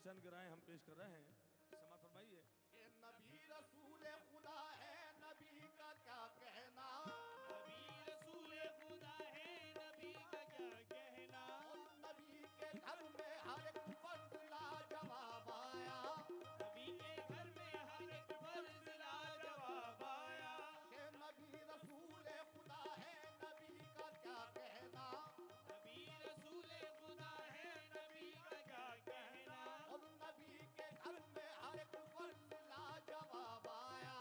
چند گرائیں ہم پیش کر رہے ہیں، سماعت فرمائیے۔ یہ نبی رسول خدا ہے، نبی کا کیا کہنا، نبی رسول خدا ہے، نبی کا کیا کہنا، اور نبی کے گھر میں ہر ایک فرض لاجواب آیا، نبی کے گھر میں ہر ایک فرض لاجواب آیا، کہ نبی رسول خدا ہے، نبی کا کیا کہنا، نبی رسول خدا ہے، نبی کا کیا کہنا، اور نبی کے گھر میں ہر ایک فرض لاجواب آیا،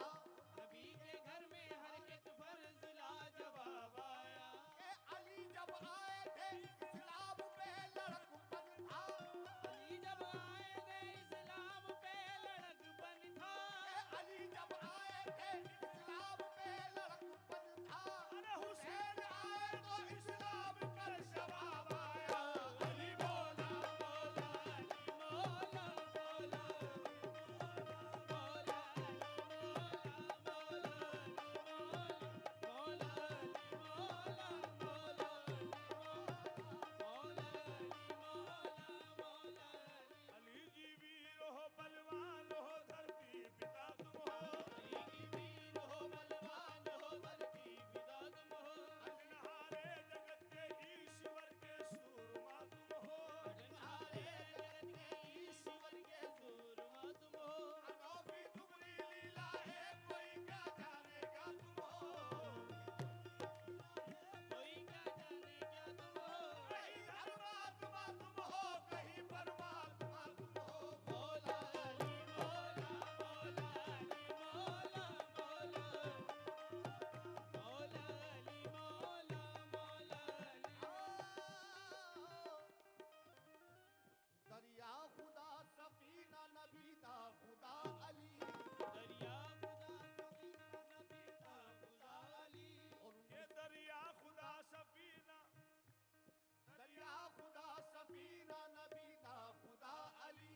نبی کے گھر میں ہر ایک فرض لاجواب آیا، کہ علی جب آئے تھے اسلام پہ لڑک پن تھا، علی جب آئے تھے اسلام پہ لڑک بن تھا، کہ علی جب آئے تھے اسلام پہ لڑک پن تھا، حسین آئے تو اسلام پر شباب آیا، علی مولا مولا علی مولا مولا مولا علی مولا مولا مولا علی مولا مولا مولا علی جی ویر ہو بلوان ہو دھرتی پتا تم ہو، علی کی ویر ہو بلوان ہو دھرتی فدا تم ہو، اجنہارے جگت کے ایشور کے سورما تم ہو، اجنہارے جگت کے ایشور کے سورما تم ہو، انوکھی تمہاری لیلا ہے کوئی کیا جانے گا تم ہو، کوئی کیا جانے کیا تم ہو، کہیں ہر بات تم ہو، کہیں پرماتما تم ہو، مولا علی مولا مولا علی مولا مولا مولا علی مولا مولا علی دریا خدا سفینہ نبی دا خدا علی، دریا خدا سفینہ نبی دا خدا علی، اور یہ دریا خدا سفینہ، دریا خدا سفینہ نبی دا خدا علی،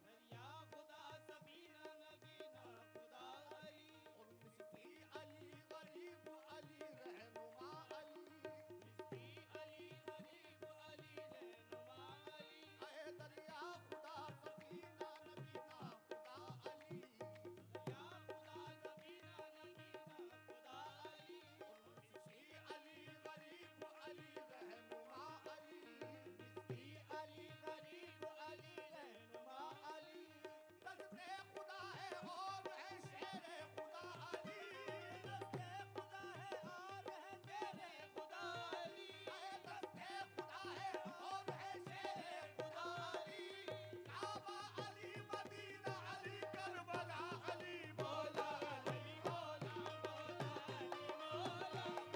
دریا خدا سفینہ نبی دا خدا علی، اور مسکی علی غریب علی رہنما علی، مسکی علی غریب علی رہنما علی، اے دریا خدا سفینہ نبی دا خدا علی، دریا خدا سفینہ نبی دا خدا علی، اور مسکی علی غریب علی رہنما علی، مسکی علی غریب علی رہنما علی، دستے خدا ہے اور ہے شیر خدا علی، دستے خدا ہے اور ہے شیر خدا علی، اے دستے خدا ہے اور ہے شیر خدا علی، کعبہ علی مدینہ علی کربلا علی مولا علی مولا مولا علی مولا مولا مولا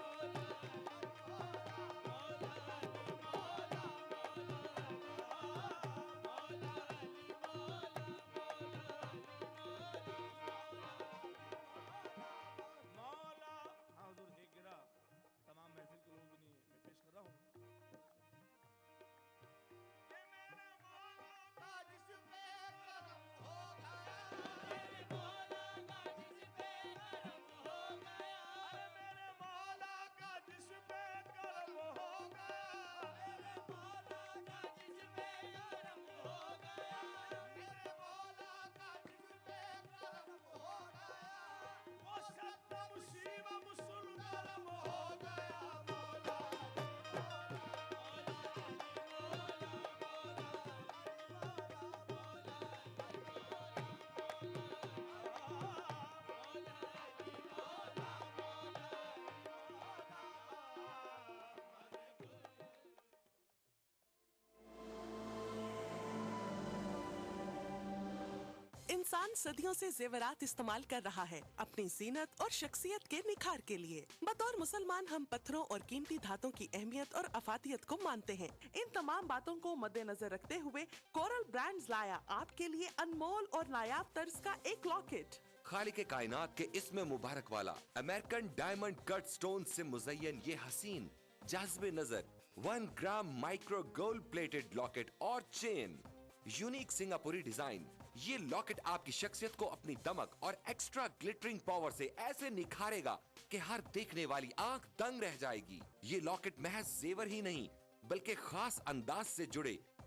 علی مولا مولا مولا علی مولا مولا۔ ہاں حضور ایک گرا تمام محفل کے لوگوں کے لیے میں پیش کر رہا ہوں۔ کہ میرے مولا کا جس پہ کرم ہو گیا، میرے مولا کا جس پہ کرم ہو گیا، ارے میرے مولا کا جس پہ کرم ہو گیا، میرے مولا کا جس پہ کرم ہو گیا، میرے مولا کا جس پہ کرم ہو گیا، وہ ستم شیو مسل کرم ہو گیا مولا مولا علی مولا مولا مولا علی مولا مولا انسان صدیوں سے زیورات استعمال کر رہا ہے اپنی زینت اور شخصیت کے نکھار کے لیے۔ بطور مسلمان ہم پتھروں اور قیمتی دھاتوں کی اہمیت اور افادیت کو مانتے ہیں۔ ان تمام باتوں کو مد نظر رکھتے ہوئے کورل برانڈز لایا آپ کے لیے انمول اور نایاب طرز کا ایک لاکٹ۔ خالق کائنات کے اسم مبارک والا امریکن ڈائمنڈ کٹ سٹون سے مزین یہ حسین جذب نظر 1 gram micro gold plated locket اور چین، یونیک سنگاپوری ڈیزائن۔ یہ لاکٹ آپ کی شخصیت کو اپنی دمک اور ایکسٹرا گلٹرنگ پاور سے ایسے نکھارے گا کہ ہر دیکھنے والی آنکھ دنگ رہ جائے گی۔ یہ لاکٹ محض زیور ہی نہیں بلکہ خاص انداز سے جڑے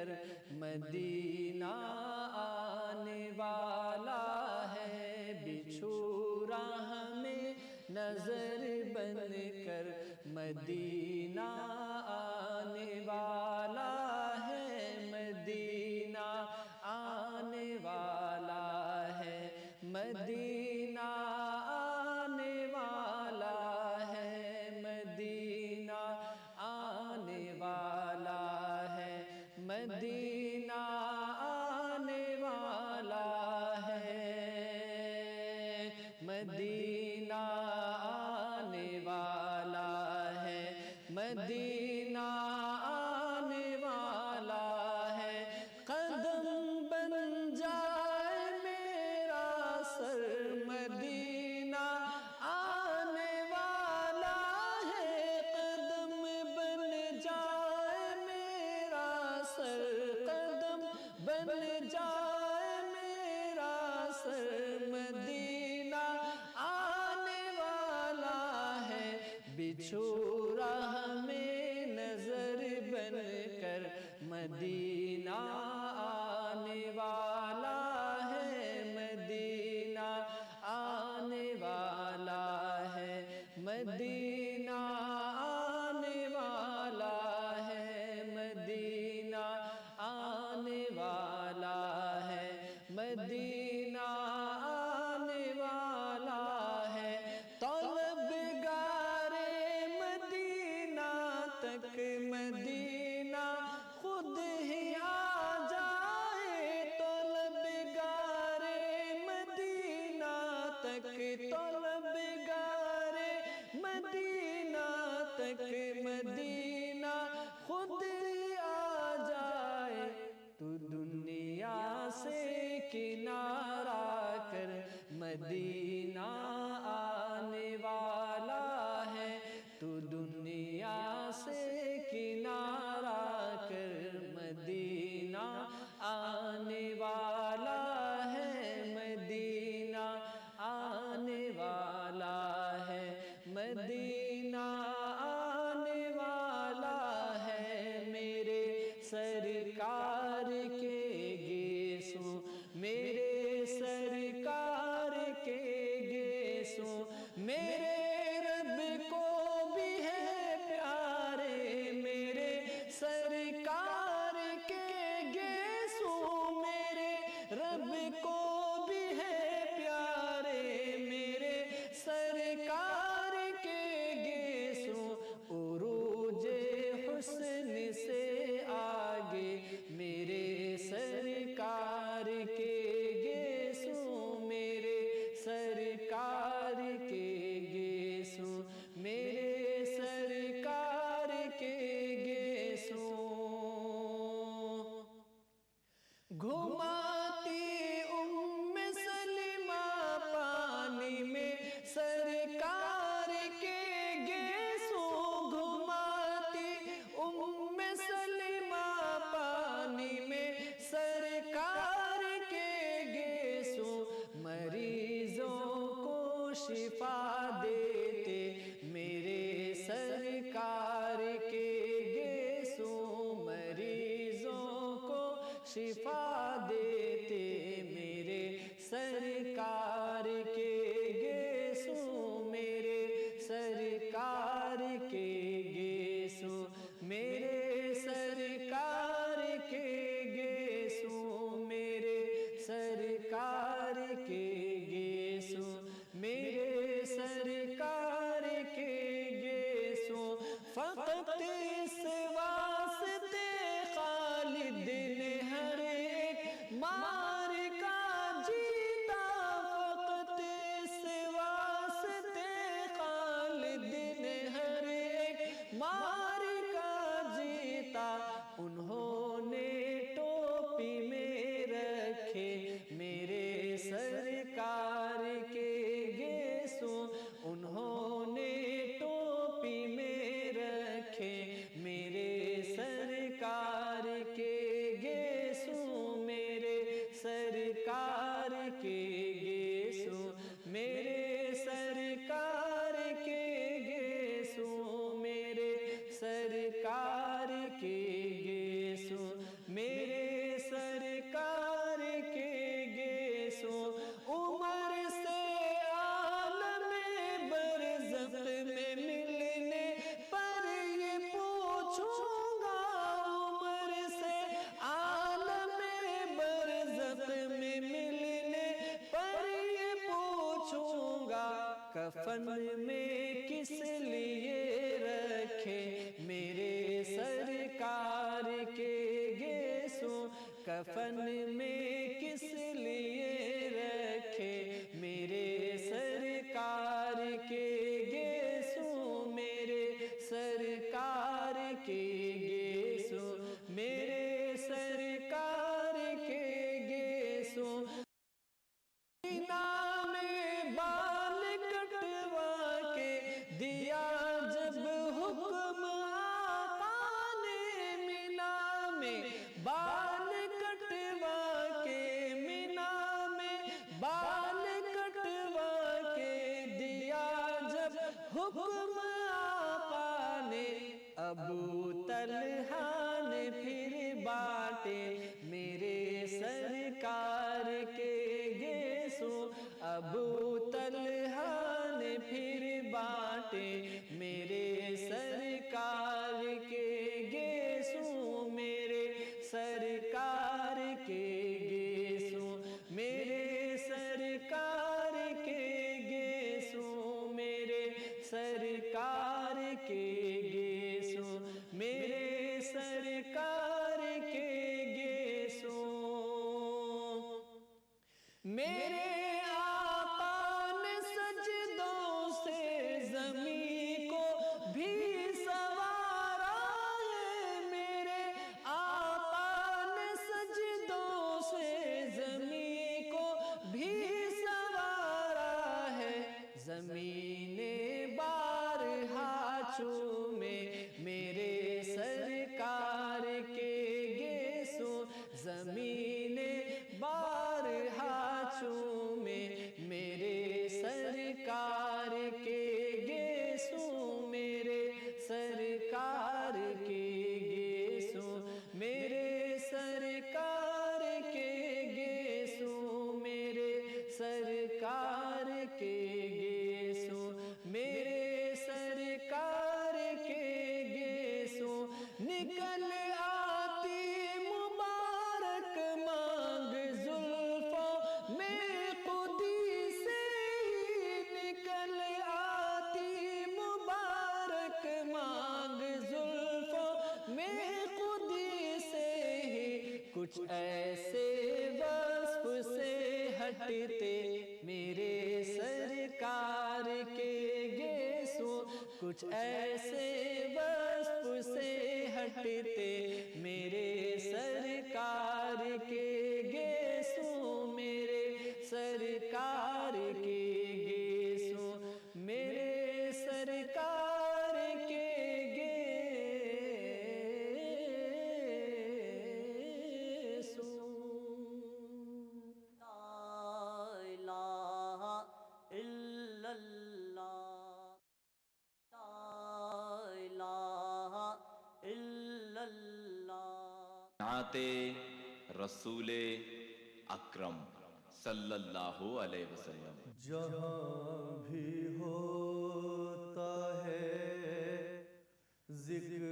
کر مدینہ آنے والا ہے، بچھو راہ میں نظر بن کر مدینہ آنے والا ہے، مدینہ آنے والا ہے، مدینہ آنے والا ہے، مدینہ آنے والا ہے، مدینہ آنے والا ہے، مدینہ آنے والا ہے، مدینہ آنے والا ہے، قدم بن جائے میرا سر مدینہ آنے والا ہے، قدم بن جائے میرا سر، قدم بن جائے میرا سر مدینہ آنے والا ہے، بچھو راہ میں نظر بن کر مدینہ آنے والا ہے، مدینہ آنے والا ہے، مدینہ آنے والا ہے، مدینہ آنے والا ہے، مدینہ آنے والا ہے، طلبگار مدینہ تک مدینہ خود ہی آ جائے، طلبگار مدینہ تک، طلبگار مدینہ تک مدینہ خود ہی آ جائے، تو دنیا سے کنارہ کر مدینہ آنے والا ہے، تو دنیا سے کنارہ کر مدینہ آنے والا ہے، مدینہ آنے والا ہے، مدینہ آنے والا ہے، میرے سرکار کے گیسوں، میرے سرکار کے گیسوں، میرے رب کو بھی ہے پیارے، میرے سرکار کے گیسوں، میرے رب کو بھی ہے پیارے، میرے سرکار کے گیسوں، عروج حسن سے آگے میرے سرکار کے گیسوں، میرے سرکار کے گیسوں، میرے سرکار کے گیسوں، گھماتی سلمہ پانی میں سرکار کے گیسوں، گھماتی سلمہ پانی میں سرکار کے گیسوں، مریضوں کو شفا دیتے میرے سرکار کے گیسوں، مریضوں کو شفا دیتے میرے سرکار کے گیسوں، میرے سرکار کے گیسوں، میرے سرکار کے گیسوں، میرے سرکار کے گیسوں، میرے سرکار کے گیسوں، فقط اس واسطے خالد نے ہر ایک مار کا جیتا، فقط اس واسطے خالد نے ہر ایک مار کا جیتا، انہوں نے ٹوپی میں رکھے میرے سرکار کے گیسوں، انہوں نے ٹوپی میں رکھے میرے سرکار کے گیسوں، میرے سرکار کے گیسوں، میرے سرکار کے گیسوں، میرے سرکار کے گیسوں، میرے کفن میں کس لیے رکھے میرے سرکار کے گیسوں، میرے سرکار کے گیسوں، میرے سرکار کے گیسوں، مینا میں بال کٹوا کے دیا جب حکم آقا نے، مینا میں بال کٹوا کے، مینا میں بال کٹوا کے دیا جب حکم آقا نے، ابو طلحہ نے پھر بانٹے میرے سرکار کے گیسوں، ابو طلحہ نے پھر بانٹے میرے سرکار کے گیسوں، میرے سرکار کے گیسوں، میرے سرکار کے گیسوں، میرے سرکار کے گیسوں، میرے سرکار کے گیسوں، میرے آقا نے سجدوں سے زمین کو بھی سنوارا ہے، میرے آقا نے سجدوں سے زمین کو بھی سنوارا ہے، زمین بارہا چومے میرے سرکار کے گیسوں، زمین بارہا چومے میرے سرکار کے گیسوں، میرے سرکار کے گیسوں، میرے سرکار کے گیسوں، میرے سرکار کے گیسوں، میرے سرکار کے گیسوں، نکل آتی مبارک مانگ زلفوں میں خودی سے ہی، نکل آتی مبارک مانگ زلفوں میں خودی سے ہی، کچھ ایسے وصف سے ہٹتے میرے سرکار کے گیسوں، کچھ ایسے وصف سے ہٹتے میرے سرکار کے گیسوں، میرے سرکار کے گیسوں، میرے سرکار کے گیسوں۔ لا الہ الا اللہ، لا الہ الا اللہ۔ نعت رسول اکرم صلی اللہ علیہ وسلم۔ جہاں بھی ہوتا ہے ذکر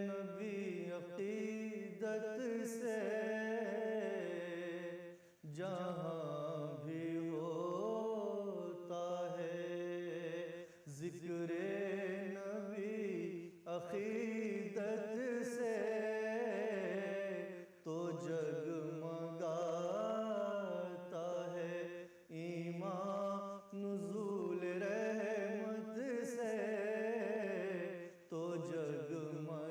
نبی عقیدت سے، جہاں بھی ہوتا ہے ذکر نبی عقیدت سے، تو جگمگاتا ہے ایمان نزول رحمت سے، تو جگمگاتا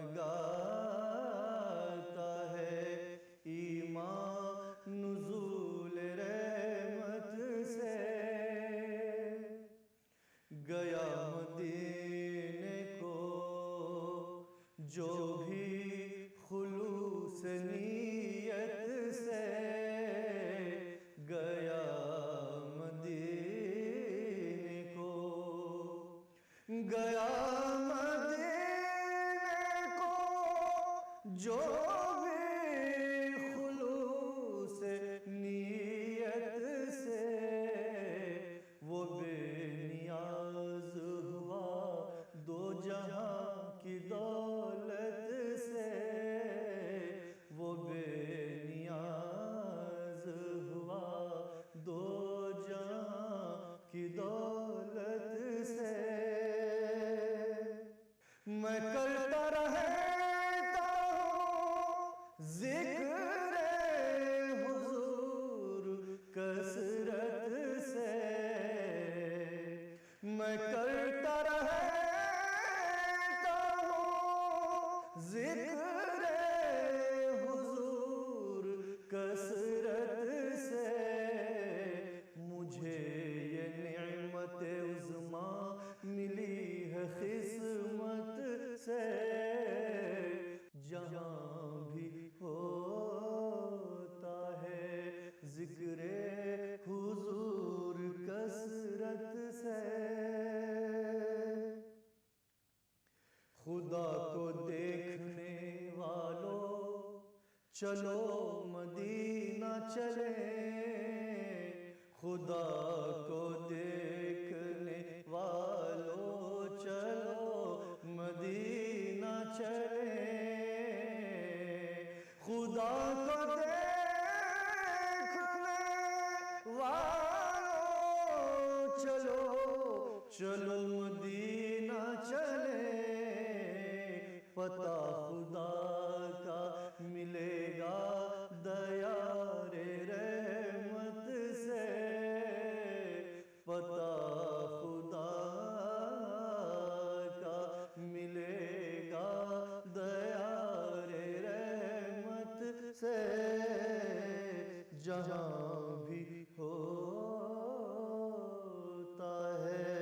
چلو مدینہ چلیں خدا کو دیکھنے والوں چلو مدینہ چلیں خدا کو دیکھنے والوں چلو چلو مدینہ چلیں پتہ خدا کا ملے گا دیار رحمت سے پتہ خدا کا ملے گا دیار رحمت سے جہاں بھی ہوتا ہے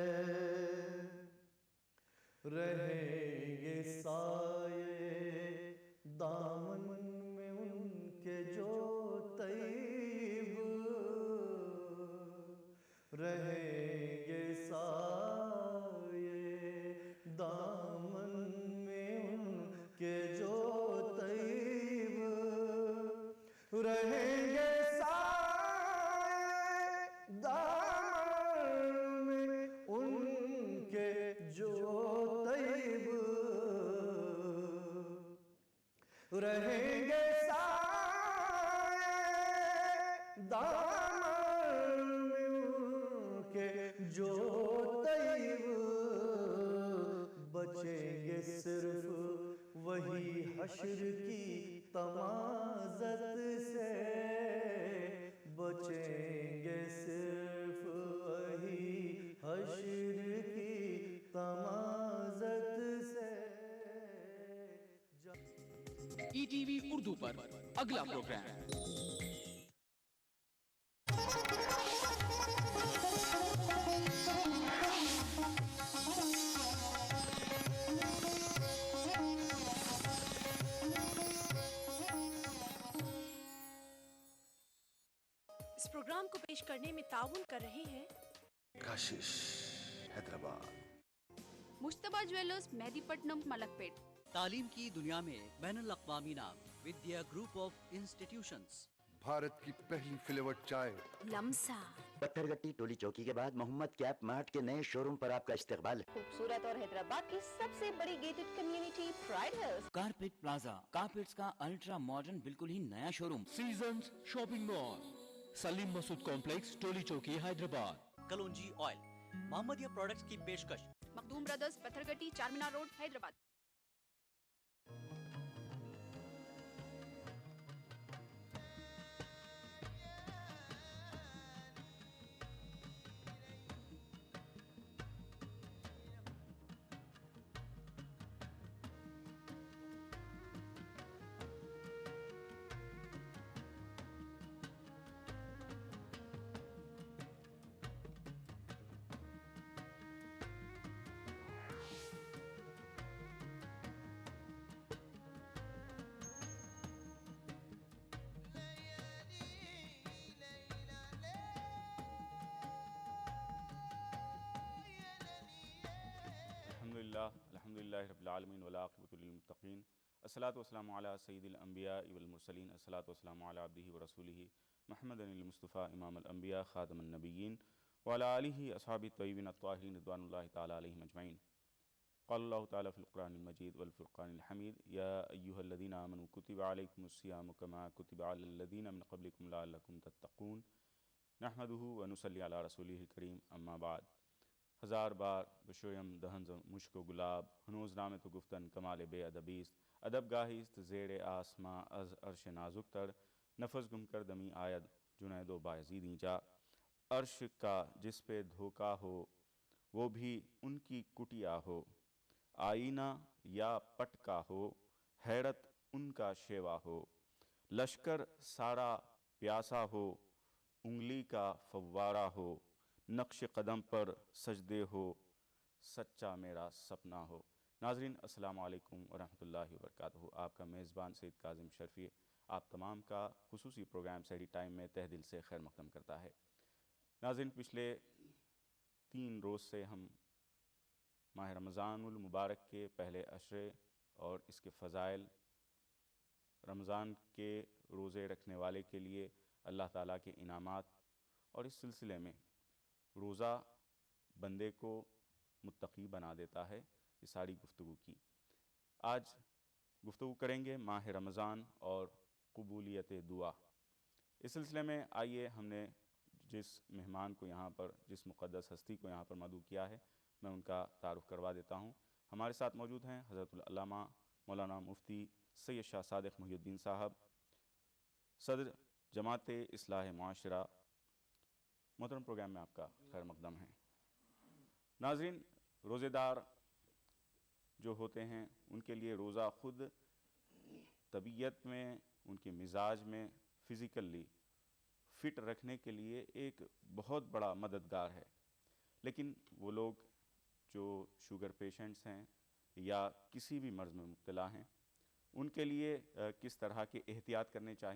رہیں گے سائے دامن میں ان کے جو طیب رہیں گے سائے دامن میں ان کے جو طیب رہیں گے سائے دامن میں ان کے جو طیب رہیں گے سائے دامن میں ان کے جو طیب بچیں گے صرف وہی حشر کی تمازت سے بچیں گے صرف وہی حشر کی تمازت سے ای ٹی وی اردو پر اگلا پروگرام اس پروگرام کو پیش کرنے میں تعاون کر رہے ہیں کاشش حیدرآباد مشتبہ جویلرز مہدی پٹنم ملک پیٹ تعلیم کی دنیا میں بین الاقوامی نام ودیا گروپ آف انسٹیٹیوشنز بھارت کی پہلی فلیورڈ چائے لمسا پتھر گٹی ٹولی چوکی کے بعد محمد کیپ مارٹ کے نئے شو روم پر آپ کا استقبال ہے خوبصورت اور حیدرآباد کی سب سے بڑی gated community pride house carpet plaza carpets کا الٹرا ماڈرن بالکل ہی نیا شو روم سیزنز شاپنگ مال سلیم مسعود کمپلیکس ٹولی چوکی حیدرآباد کلونجی آئل محمدیہ پروڈکٹس کی پیشکش مخدوم برادرز پتھر گٹی چارمینار روڈ حیدرآباد الحمدللہ رب العالمین والعاقبۃ للمتقین الصلاۃ والسلام علی سید الانبیاء والمرسلین الصلاۃ والسلام علی عبدہ ورسولہ محمد المصطفیٰ امام الانبیاء خاتم النبیین وعلی آلہ اصحابہ الطیبین الطاہرین رضوان اللہ تعالی علیہم اجمعین قال اللہ تعالی فی القرآن المجید والفرقان الحمید یا ایہا الذین آمنوا کتب علیکم الصیام کما کتب علی الذین من قبلکم لعلکم تتقون نحمدہ ونصلی علی رسولہ الکریم اما بعد ہزار بار بشویم دہن مشک و گلاب ہنوز نام تو گفتن کمال بے ادبیست ادب گاہیست زیر آسماں از عرش نازک تر نفس گم کر دمی آید جنید و بایزیدیں جا عرش کا جس پہ دھوکا ہو وہ بھی ان کی کٹیا ہو آئینہ یا پٹکا ہو حیرت ان کا شیوا ہو لشکر سارا پیاسا ہو انگلی کا فوارہ ہو نقش قدم پر سجدے ہو سچا میرا سپنا ہو۔ ناظرین السلام علیکم ورحمۃ اللہ وبرکاتہ۔ آپ کا میزبان سید کاظم شرفی آپ تمام کا خصوصی پروگرام سحری ٹائم میں تہ دل سے خیر مقدم کرتا ہے۔ ناظرین پچھلے 3 روز سے ہم ماہ رمضان المبارک کے پہلے عشرے اور اس کے فضائل رمضان کے روزے رکھنے والے کے لیے اللہ تعالیٰ کے انعامات، اور اس سلسلے میں روزہ بندے کو متقی بنا دیتا ہے، یہ ساری گفتگو کی۔ آج گفتگو کریں گے ماہ رمضان اور قبولیت دعا۔ اس سلسلے میں آئیے ہم نے جس مہمان کو یہاں پر، جس مقدس ہستی کو یہاں پر مدعو کیا ہے، میں ان کا تعارف کروا دیتا ہوں۔ ہمارے ساتھ موجود ہیں حضرت العلامہ مولانا مفتی سید شاہ صادق محی الدین صاحب، صدر جماعت اصلاح معاشرہ۔ محترم، پروگرام میں آپ کا خیر مقدم ہے۔ ناظرین، روزے دار جو ہوتے ہیں ان کے لیے روزہ خود طبیعت میں، ان کے مزاج میں، فزیکلی فٹ رکھنے کے لیے ایک بہت بڑا مددگار ہے۔ لیکن وہ لوگ جو شوگر پیشنٹس ہیں یا کسی بھی مرض میں مبتلا ہیں، ان کے لیے کس طرح کے احتیاط کرنے چاہیے؟